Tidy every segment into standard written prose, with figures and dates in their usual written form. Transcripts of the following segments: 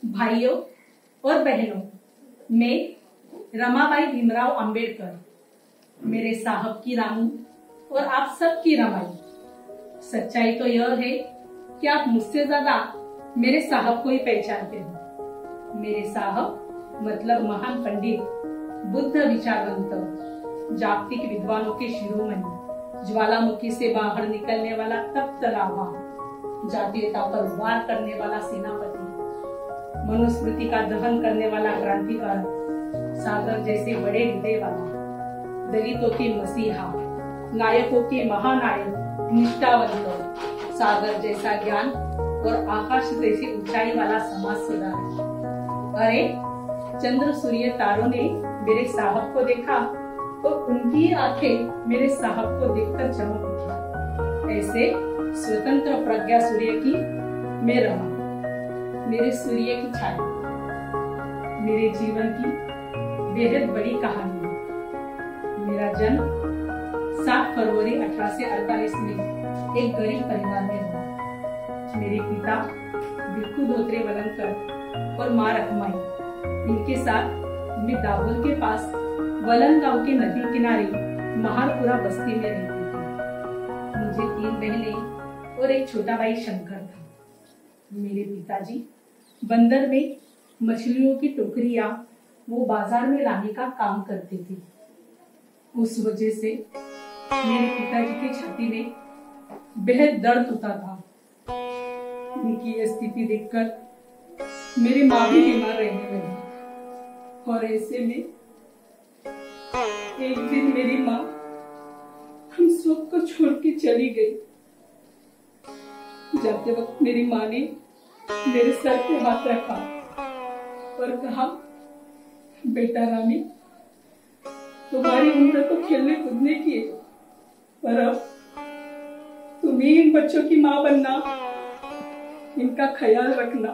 भाइयों और बहनों, मैं रमाबाई भीमराव अंबेडकर, मेरे साहब की रामू और आप सब की रमाई। सच्चाई तो यह है कि आप मुझसे ज्यादा मेरे साहब को ही पहचानते हो। मेरे साहब मतलब महान पंडित, बुद्ध विचारवंत, जागतिक विद्वानों के शिरोमणि, ज्वालामुखी से बाहर निकलने वाला तप्त लावा, जातीयता पर वार करने वाला सेनापति, मनुस्मृति का दहन करने वाला क्रांतिकारक, सागर जैसे बड़े हृदय वाला, दलितों के मसीहा, नायकों के महानायक, निष्ठावंत, सागर जैसा ज्ञान और आकाश जैसी ऊंचाई वाला समाज सुधारक। अरे चंद्र सूर्य तारों ने मेरे साहब को देखा और उनकी आंखें मेरे साहब को देखकर चमक उठी। ऐसे स्वतंत्र प्रज्ञा सूर्य की मैं रमा, मेरे सूर्य की छाया, मेरे जीवन की बेहद बड़ी कहानी है। मेरा जन्म 7 फरवरी 1848 में एक गरीब परिवार में हुआ। मेरे पिता भिक्खू धोत्रे वलनकर और माँ रखमाई, इनके साथ मैं दाभोल के पास वलन गांव के नदी किनारे महारपुरा बस्ती में रहती थी। मुझे 3 बहनें और एक छोटा भाई शंकर था। मेरे पिताजी बंदर में मछलियों की टोकरियां वो बाजार में लाने का काम करते थे। उस वजह से मेरे पिताजी की छाती में बेहद दर्द होता था। उनकी यह स्थिति देखकर मेरी माँ भी बीमार रहने लगी और ऐसे में एक दिन मेरी माँ हम सबको छोड़ के चली गई। जाते वक्त मेरी माँ ने मेरे सर पे हाथ रखा और कहा, बेटा रामी, तुम्हारी उम्र तो खेलने कूदने की है, पर अब तुम ही इन बच्चों की माँ बनना, इनका ख्याल रखना।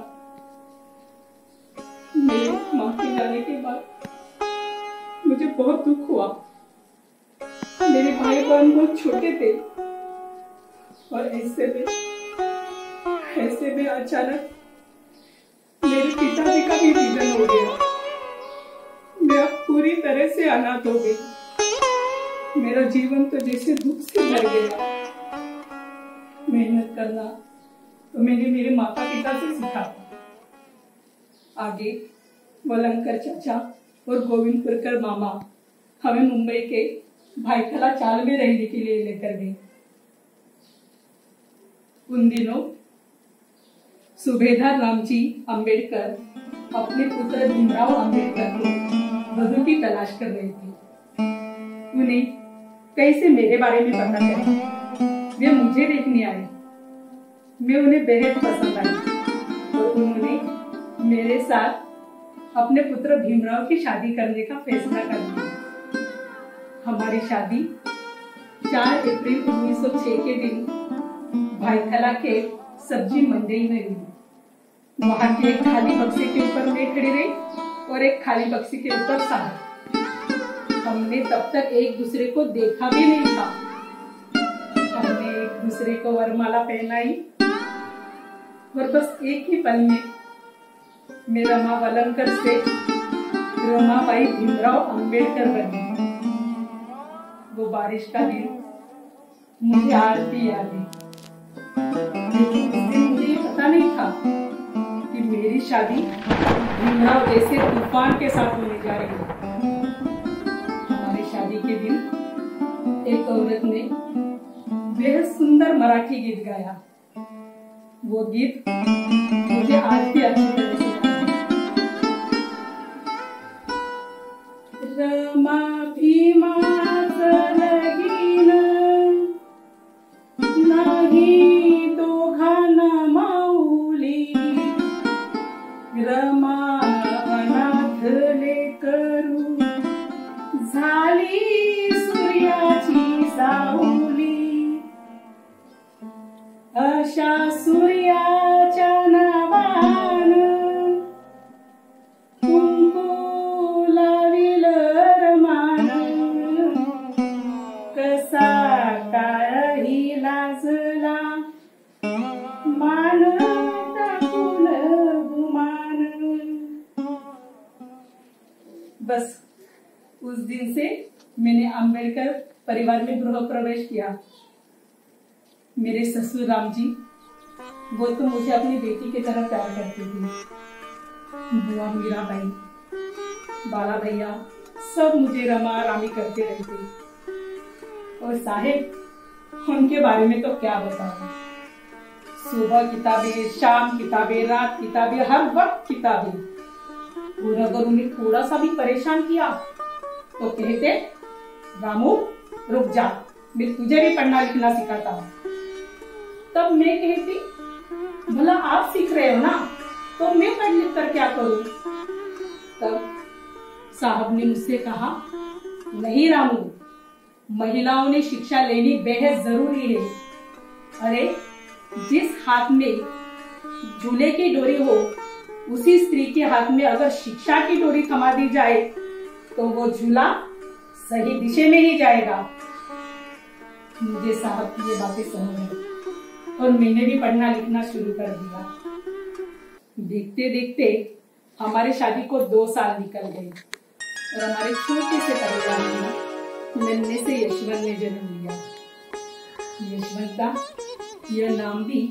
मेरी माँ के जाने के बाद मुझे बहुत दुख हुआ। मेरे भाई बहन बहुत छोटे थे और ऐसे में अचानक मेरे पिताजी का भी निधन हो गया। मैं अब पूरी तरह से अनाथ हो गई। मेरा जीवन तो जैसे दुख से भर गया। मेहनत करना तो मैंने मेरे माता पिता से सीखा। आगे वलंकर चाचा और गोविंदपुरकर मामा हमें मुंबई के भाईखला चाल में रहने के लिए लेकर गए। उन दिनों सूबेदार रामजी अंबेडकर अपने पुत्र भीमराव अंबेडकर को वधू की तलाश कर रहे थे। उन्हें कैसे मेरे बारे में पता चला। वे मुझे देखने आए। मैं उन्हें बेहद पसंद आई और उन्होंने मेरे साथ अपने पुत्र भीमराव की शादी करने का फैसला कर लिया। हमारी शादी 4 अप्रैल 1906 के दिन भाईखला के सब्जी मंडी में हुई। वहां के एक खाली बक्से के ऊपर मैं खड़ी रही और एक खाली बक्से के ऊपर साहब। हमने तब तक एक दूसरे को देखा भी नहीं था। हमने एक दूसरे को वरमाला पहनाई और बस एक ही पल में मैं रमा वलनकर से रमाबाई भीमराव अंबेडकर बनी। वो बारिश का दिन मुझे आज भी याद है। लेकिन उस दिन मुझे ये पता नहीं था कि मेरी शादी भीमराव जैसे तूफान के साथ होने जा रही है। हमारी शादी के दिन एक औरत ने बेहद सुंदर मराठी गीत गाया। वो गीत मुझे आज भी अच्छी तरह से याद है। रमा भीमा लगीन नाही दोघांना माऊली, रमा अनाथ लेकरू झाली सूर्याची सावली। अशा सूर्याच्या नावानं बस उस दिन से मैंने अम्बेडकर परिवार में गृह प्रवेश किया। मेरे ससुर राम जी, वो तो मुझे अपनी बेटी की तरह प्यार करते थे। बुआ मीराबाई, बाला भैया सब मुझे रमा रामी करते रहते। और साहेब, उनके बारे में तो क्या बताऊं। सुबह किताबें, शाम किताबें, रात किताबें, हर वक्त किताबें। और अगर उन्हें थोड़ा सा भी परेशान किया तो कहते, रामू रुक जा, मैं तुझे भी पढ़ना लिखना सिखाता हूँ। तब मैं कहती, भला आप सीख रहे हो ना, तो मैं पढ़ लिख कर क्या करूं? तब साहब ने मुझसे कहा, नहीं रामू, महिलाओं ने शिक्षा लेनी बेहद जरूरी है। अरे जिस हाथ में झूले की डोरी हो, उसी स्त्री के हाथ में अगर शिक्षा की डोरी थमा दी जाए तो वो झूला सही दिशा में ही जाएगा। मुझे साहब की ये बातें समझ आई और मैंने भी पढ़ना लिखना शुरू कर दिया। देखते देखते हमारे शादी को 2 साल निकल गए और हमारे छोटे से परिवार में नन्हे से यशवंत ने जन्म लिया। यशवंत का यह नाम भी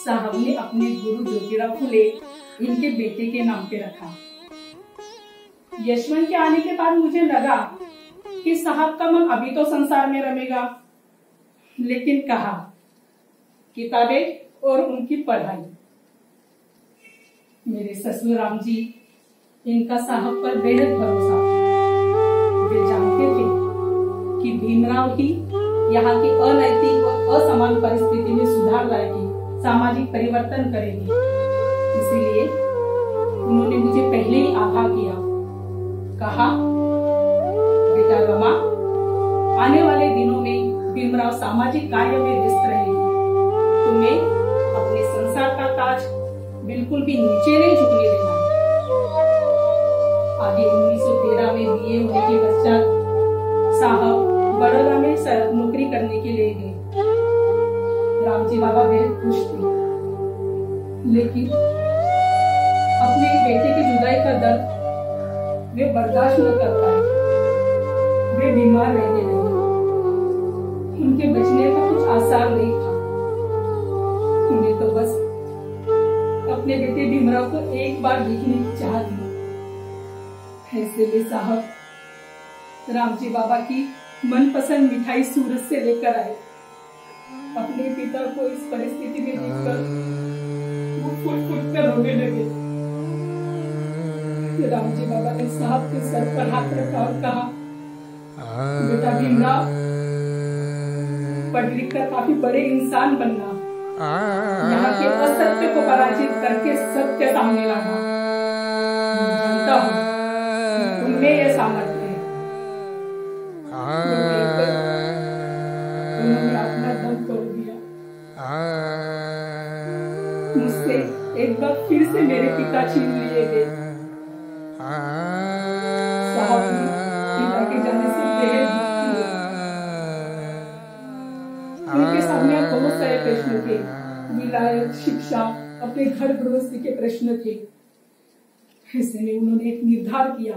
साहब ने अपने गुरु ज्योतिराव फुले इनके बेटे के नाम पे रखा। यशवंत के आने के बाद मुझे लगा कि साहब का मन अभी तो संसार में रमेगा, लेकिन कहा किताबें और उनकी पढ़ाई। मेरे ससुर राम जी, इनका साहब पर बेहद भरोसा। वे जानते थे कि भीमराव ही यहाँ की अनैतिक और असमान परिस्थिति में सुधार लाएगी, सामाजिक परिवर्तन करेगी। इसीलिए उन्होंने मुझे पहले ही आगाह किया। कहा, बेटा रमा, आने वाले दिनों में भीमराव सामाजिक कार्य में व्यस्त रहेंगे। तुम्हें अपने संसार का ताज बिल्कुल भी नीचे नहीं झुकने देना। आगे 1913 में बीए होने के पश्चात साहब बड़ौदा में नौकरी करने के लिए गए। रामजी बाबा बेहद खुश थे, लेकिन अपने बेटे की जुदाई का दर्द वे बर्दाश्त न कर पाए। वे बीमार रहने लगे। उनके बचने का कुछ आसार नहीं था। उन्हें तो बस अपने बेटे भीमराव को एक बार देखने की चाह थी। ऐसे में साहब रामजी बाबा की मनपसंद मिठाई सूरत से लेकर आए। अपने पिता को इस परिस्थिति में देखकर वो फुट कर रोने लगे। रामजी बाबा ने साहब के सर पर हाथ रखा और कहा, बेटा भीमराव, पढ़ लिख कर काफी बड़े इंसान बनना, यहाँ के असत्य को पराजित करके सत्य सामने लाना। मैं जानता हूँ तुमने ये सामर्थ्य है। उन्होंने अपना दम तोड़ दिया। मुझसे एक बार फिर से मेरे पिता छीन लिए गए। साहब ने पिता के जाने से बेहद दुखी हुए। उनके सामने बहुत सारे प्रश्न थे, विलायत, शिक्षा, अपने घर गृहस्थी के प्रश्न थे। ऐसे में उन्होंने एक निर्धार किया।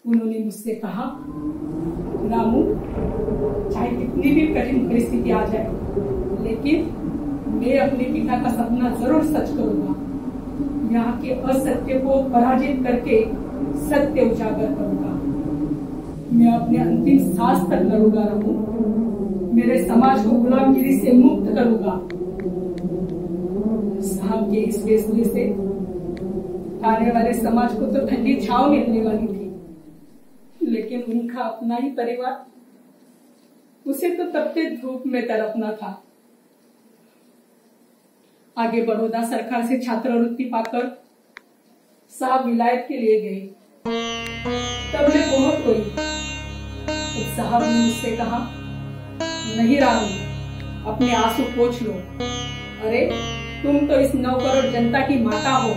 उन्होंने मुझसे कहा, रामू, चाहे कितनी भी कठिन परिस्थिति आ जाए, लेकिन मैं अपने पिता का सपना जरूर सच करूंगा। यहाँ के असत्य को पराजित करके सत्य उजागर करूंगा। मैं अपने अंतिम सांस तक लड़ूंगा रामू। मेरे समाज को गुलामगिरी से मुक्त करूंगा। साहब के इस फैसले से आने वाले समाज को तो ठंडी छांव मिलने वाली थी, लेकिन उनका अपना ही परिवार, उसे तो तपते धूप में तड़पना था। आगे बड़ौदा सरकार से छात्रवृत्ति पाकर साहब विलायत के लिए गए। तब मैं बहुत रोई। तो साहब ने मुझसे कहा, नहीं रामू, अपने आंसू पोंछ लो। अरे तुम तो इस 9 करोड़ जनता की माता हो,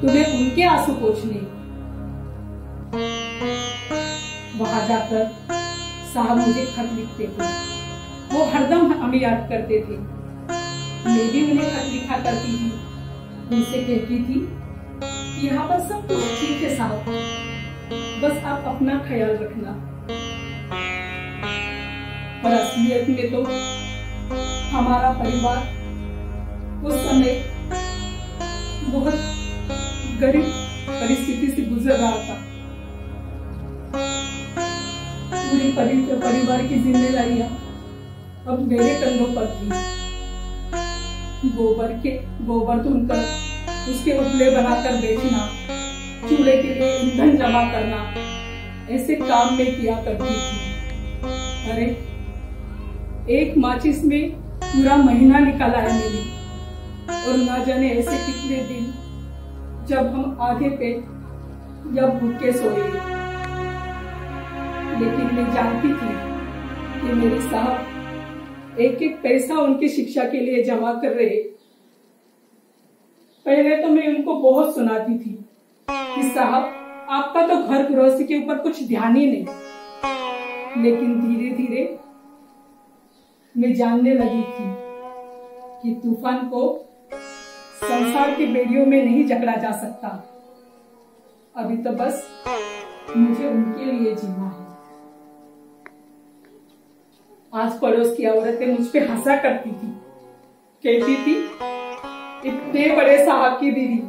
तुम्हें उनके आंसू पोंछने। वहां जाकर साहब मुझे खत लिखते थे। वो हरदम हमें याद करते थे। मैं भी उन्हें खत लिखा करती थी। उनसे कहती थी, यहाँ पर सब कुछ ठीक है साहब, बस आप अपना ख्याल रखना। और असलियत में तो हमारा परिवार उस समय बहुत गरीब परिस्थिति से गुजर रहा था। पूरी परिवार की जिम्मेदारियां अब मेरे कंधों पर थी। गोबर धुनकर उसके उपले बनाकर बेचना, चूल्हे के लिए ईंधन जमा करना, ऐसे काम में किया करती थी। अरे एक माचिस में पूरा महीना निकाला है मेरी। और ना जाने ऐसे कितने दिन जब हम आधे पेट या भूखे सोए। लेकिन मैं जानती थी कि मेरे साहब एक एक पैसा उनकी शिक्षा के लिए जमा कर रहे। पहले तो मैं उनको बहुत सुनाती थी कि साहब आपका तो घर गृहस्थी के ऊपर कुछ ध्यान ही नहीं। लेकिन धीरे धीरे मैं जानने लगी थी कि तूफान को संसार की बेड़ियों में नहीं जकड़ा जा सकता। अभी तो बस मुझे उनके लिए जीना है। आज पड़ोस की औरतें मुझ पे हंसा करती थी, कहती थी इतने बड़े साहब की बीवी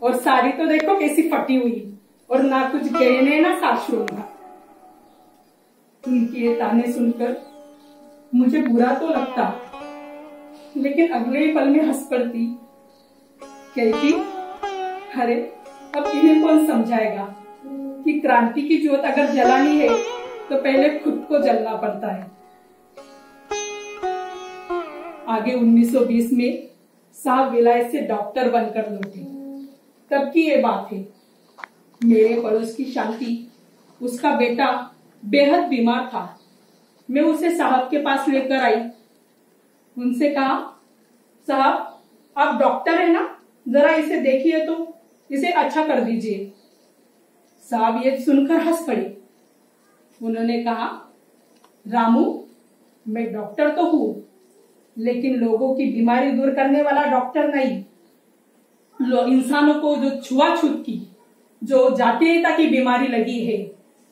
और साड़ी तो देखो कैसी फटी हुई, और ना कुछ गहने ना सासुर। उनके ताने सुनकर मुझे बुरा तो लगता, लेकिन अगले ही पल में हंस पड़ती, कहती अरे अब इन्हें कौन समझाएगा कि क्रांति की ज्योत अगर जलानी है तो पहले खुद को जलना पड़ता है। आगे 1920 में साहब विलायत से डॉक्टर बनकर लौटे। तब की ये बात है। मेरे पड़ोस की शांति, उसका बेटा बेहद बीमार था। मैं उसे साहब के पास लेकर आई। उनसे कहा, साहब आप डॉक्टर है ना, जरा इसे देखिए तो इसे अच्छा कर दीजिए। साहब ये सुनकर हंस पड़े। उन्होंने कहा, रामू मैं डॉक्टर तो हूं, लेकिन लोगों की बीमारी दूर करने वाला डॉक्टर नहीं। इंसानों को जो छुआछूत की, जो जातीयता की बीमारी लगी है,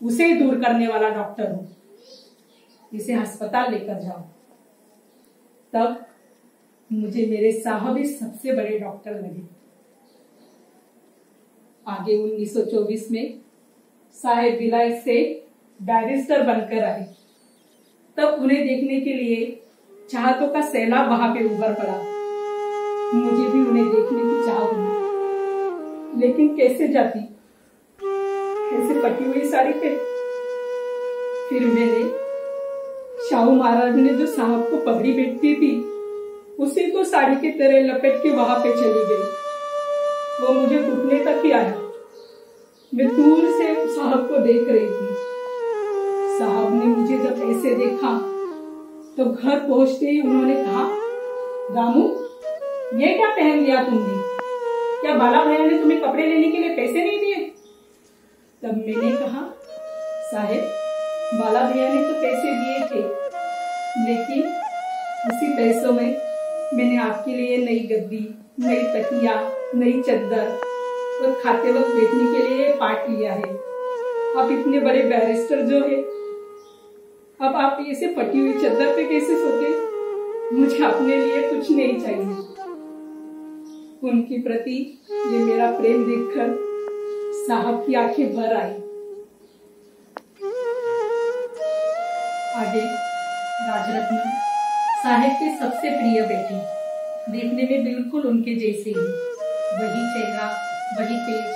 उसे दूर करने वाला डॉक्टर हूं। इसे अस्पताल लेकर जाओ। तब मुझे मेरे साहब ही सबसे बड़े डॉक्टर लगे। आगे 1924 में साहेब विलायत से बैरिस्टर बनकर आए। तब उन्हें देखने के लिए चाहतों का सैलाब वहां पे उभर पड़ा। मुझे भी उन्हें देखने की चाह हुई, लेकिन कैसे जाती, कैसे पटी हुई साड़ी पे। फिर मैंने शाहू महाराज ने जो साहब को पगड़ी बेचती थी, उसी को साड़ी की तरह लपेट के वहां पे चली गई। वो मुझे घुटने तक ही आया। मैं दूर से साहब को देख रही थी। साहब ने मुझे जब ऐसे देखा तो घर पहुंचते ही उन्होंने कहा, रामू ये क्या पहन लिया तुमने? क्या बाला भैया ने तुम्हें कपड़े लेने के लिए पैसे नहीं दिए? तब मैंने कहा, साहेब बाला भैया ने तो पैसे दिए थे, लेकिन उसी पैसों में मैंने आपके लिए नई गद्दी, नई तकिया, नई चद्दर और खाते वक्त बेचने के लिए पाट लिया है। आप इतने बड़े बैरिस्टर जो है, अब आप ऐसे फटी हुई चद्दर पे कैसे सोते? मुझे अपने लिए कुछ नहीं चाहिए। उनके प्रति ये मेरा प्रेम देखकर साहब की आंखें भर आई। आगे राजरत्न साहेब के सबसे प्रिय बेटी, देखने में बिल्कुल उनके जैसे ही, वही चेहरा, वही तेज।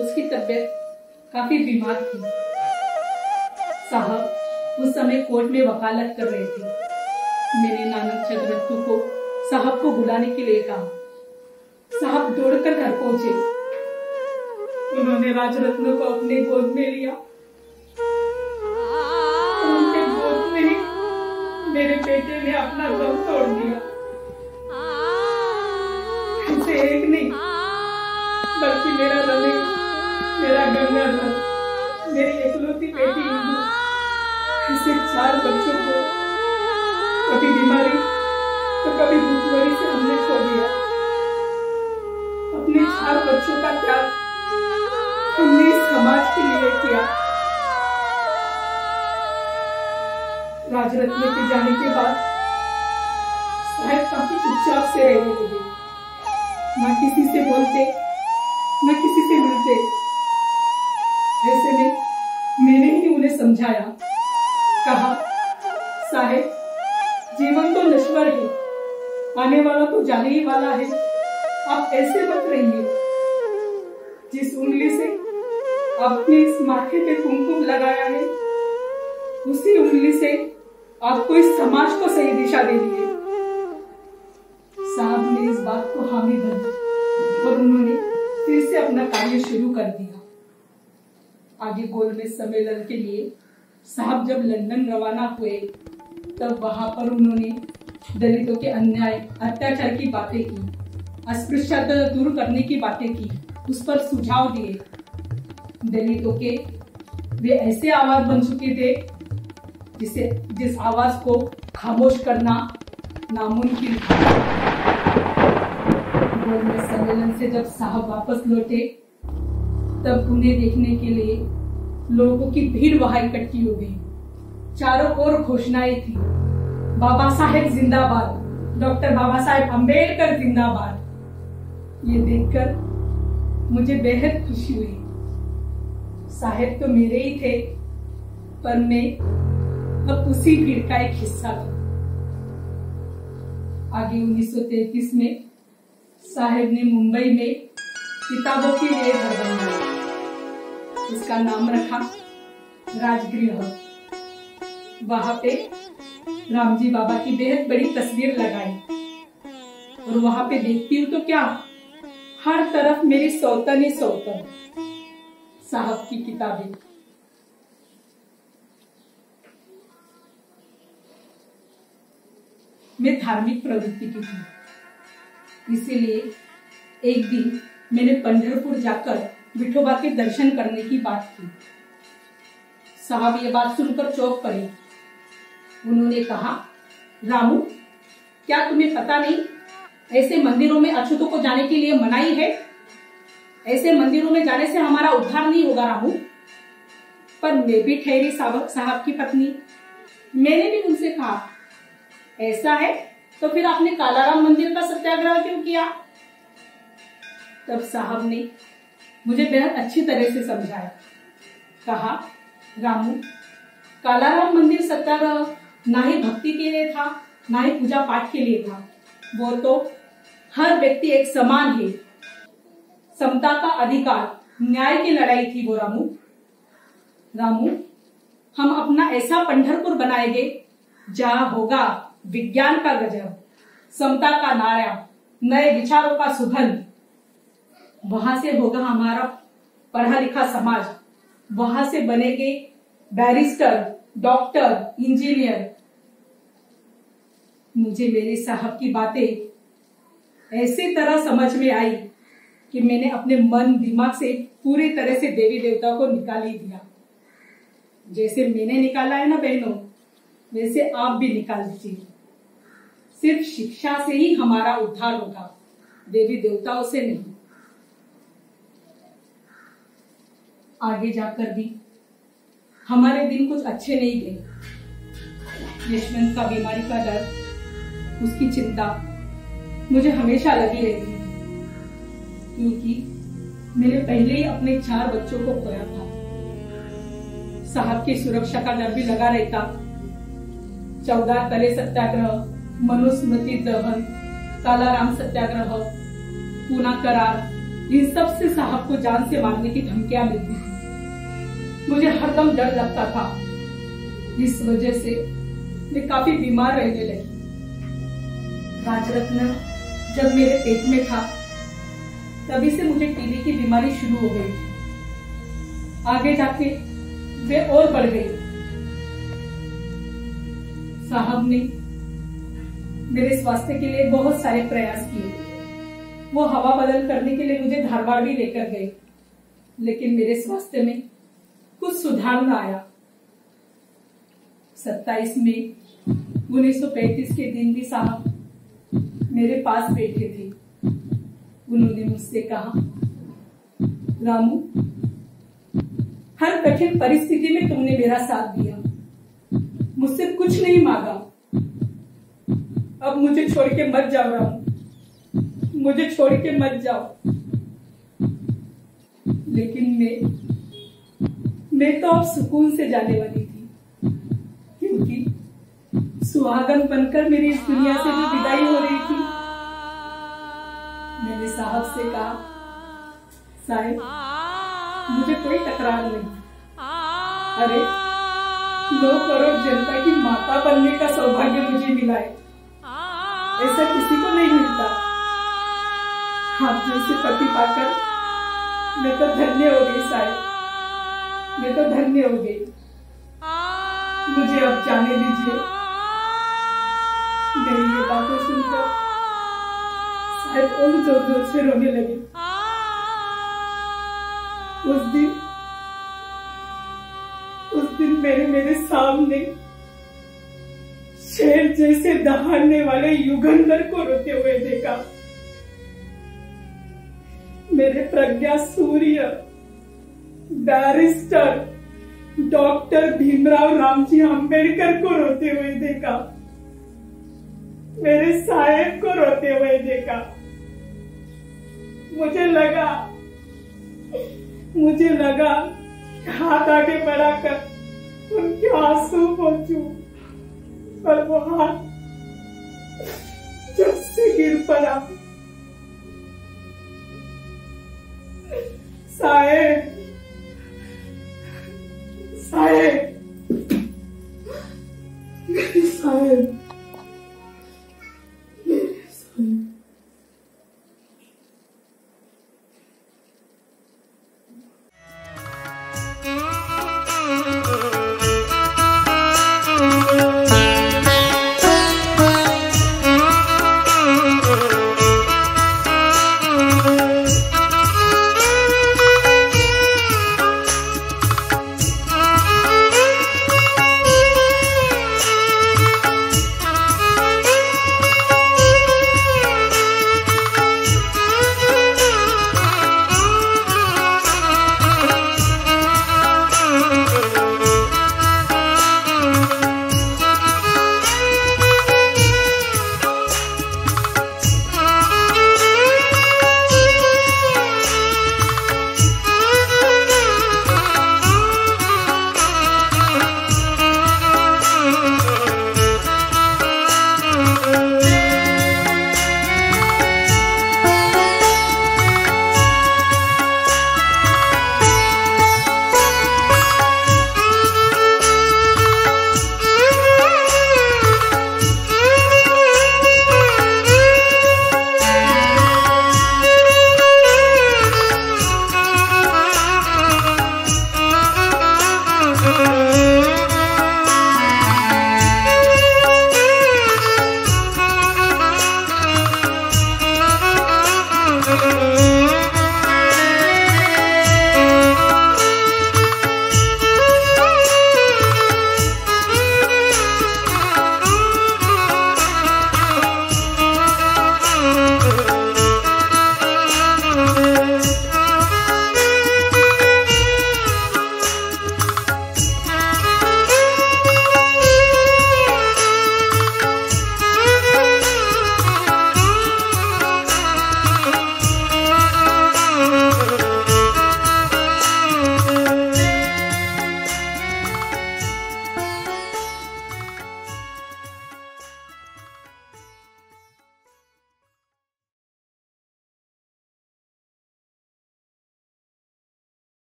उसकी तबीयत काफी बीमार थी। साहब उस समय कोर्ट में वकालत कर रहे थे। मैंने नानक चंद्रत्न को साहब को बुलाने के लिए कहा। साहब दौड़कर घर पहुंचे। उन्होंने राजरत्न को अपने गोद में लिया। उनके गोद में ही मेरे बेटे ने अपना दम तोड़ दिया। उसे एक नहीं, बल्कि मेरा रमेश, मेरा गंगाधर, मेरी इकलौती बेटी इंदु, इसे 4 बच्चों को कभी बीमारी तो कभी भूखमरी से हमने खो दिया। अपने 4 बच्चों का त्याग हमने तय किया। राजरत्न के जाने के बाद साहब काफी चुपचाप से रहने लगे, न किसी से बोलते न किसी से मिलते। ऐसे में मैंने ही उन्हें समझाया, कहा साहब जीवन तो नश्वर है, आने वाला तो जाने ही वाला है, आप ऐसे मत रहिए। जिस उंगली से आपने इस माथे पे कुमकुम लगाया है, उसी उंगली से आपको इस समाज को सही दिशा देनी है। साहब ने इस बात को हामी भरी और उन्होंने फिर से अपना कार्य शुरू कर दिया। आगे गोलमेज सम्मेलन के लिए साहब जब लंदन रवाना हुए, तब वहां पर उन्होंने दलितों के अन्याय अत्याचार की बातें की, अस्पृश्यता दूर करने की बातें की, उस पर सुझाव दिए। दलितों के वे ऐसे आवाज बन चुके थे जिस आवाज को खामोश करना नामुमकिन था। गोलमेज सम्मेलन से जब साहब वापस लौटे, तब उन्हें देखने के लिए लोगों की भीड़ वहां इकट्ठी हो गई। चारों ओर घोषणाएं थी, बाबा साहेब जिंदाबाद, डॉक्टर बाबा साहेब अम्बेडकर जिंदाबाद। ये देखकर मुझे बेहद खुशी हुई। साहेब तो मेरे ही थे, पर मैं अब उसी भीड़ का एक हिस्सा था। आगे 1933 में साहेब ने मुंबई में किताबों के लिए घर बनवाया, इसका नाम रखा राजगृह। वहां पे रामजी बाबा की बेहद बड़ी तस्वीर लगाई और वहां पे देखती हूँ तो क्या, हर तरफ मेरी सौतन ही सौतन, साहब की किताबें। मैं धार्मिक प्रवृत्ति की थी, इसीलिए एक दिन मैंने पंढरपुर जाकर विठोबा के दर्शन करने की बात की। साहब ये बात सुनकर चौंक पड़े। उन्होंने कहा, रामू क्या तुम्हें पता नहीं, ऐसे मंदिरों में अछूतों को जाने के लिए मनाही है। ऐसे मंदिरों में जाने से हमारा उद्धार नहीं होगा रामू। पर मैं भी ठहरी साहब की पत्नी। मैंने भी उनसे कहा, ऐसा है तो फिर आपने कालाराम मंदिर का सत्याग्रह क्यों किया? तब साहब ने मुझे बेहद अच्छी तरह से समझाया। कहा, रामू कालाराम मंदिर सत्याग्रह ना ही भक्ति के लिए था, ना ही पूजा पाठ के लिए था। वो तो हर व्यक्ति एक समान है, समता का अधिकार, न्याय की लड़ाई थी वो रामू। रामू हम अपना ऐसा पंढरपुर बनाएंगे जहां होगा विज्ञान का गजब, समता का नारा, नए विचारों का सुगंध। वहां से होगा हमारा पढ़ा लिखा समाज, वहां से बनेंगे बैरिस्टर, डॉक्टर, इंजीनियर। मुझे मेरे साहब की बातें ऐसे तरह समझ में आई कि मैंने अपने मन दिमाग से पूरी तरह से देवी देवताओं को निकाल ही दिया। जैसे मैंने निकाला है ना बहनों, वैसे आप भी निकाल दीजिए। सिर्फ शिक्षा से ही हमारा उद्धार होगा, देवी देवताओं से नहीं। आगे जाकर भी हमारे दिन कुछ अच्छे नहीं गए। यशवंत का बीमारी का डर, उसकी चिंता मुझे हमेशा लगी रहती है, क्योंकि मैंने पहले ही अपने 4 बच्चों को खोया था। साहब की सुरक्षा का डर भी लगा रहता। 14 तले सत्याग्रह, मनुस्मृति दहन, कालाराम सत्याग्रह, पूना करार, इन सब से साहब को जान से मारने की धमकियां मिलती थी। मुझे हरदम डर लगता था। इस वजह से मैं काफी बीमार रहने लगी। राजरत्न जब मेरे पेट में था, तभी से मुझे टीबी की बीमारी शुरू हो गई थी। आगे जाके वे और बढ़ गई। साहब ने मेरे स्वास्थ्य के लिए बहुत सारे प्रयास किए। वो हवा बदल करने के लिए मुझे धारवाड़ भी लेकर गए, लेकिन मेरे स्वास्थ्य में कुछ सुधार न आया। 27 मई 1935 के दिन भी साहब मेरे पास बैठे थे। उन्होंने मुझसे कहा, रामू हर कठिन परिस्थिति में तुमने मेरा साथ दिया, मुझसे कुछ नहीं मांगा। अब मुझे छोड़ के मत जाओ रामू, मुझे छोड़ के मत जाओ। लेकिन मैं तो अब सुकून से जाने वाली थी, क्योंकि सुहागन बनकर मेरी इस दुनिया से जो विदाई हो रही थी। मैंने साहब से कहा, साहब मुझे कोई तकरार नहीं, अरे 9 करोड़ जनता की माता बनने का सौभाग्य मुझे मिला है, ऐसा किसी को नहीं मिलता। आप जैसे पति पाकर मैं तो धन्य हो गई साहब, मैं तो धन्य हो गई। मुझे अब जाने दीजिए। मेरी ये बातें सुनकर साहब और जोर जोर से रोने लगे। उस दिन मेरे सामने शेर जैसे दहाड़ने वाले युगंधर को रोते हुए देखा। मेरे प्रज्ञा सूर्य बैरिस्टर डॉक्टर भीमराव रामजी अंबेडकर को रोते हुए देखा, मेरे साहेब को रोते हुए देखा। मुझे लगा हाथ आगे बढ़ाकर उनके आंसू पोंछूं, पर वो हाथ जब से गिर पड़ा। साहेब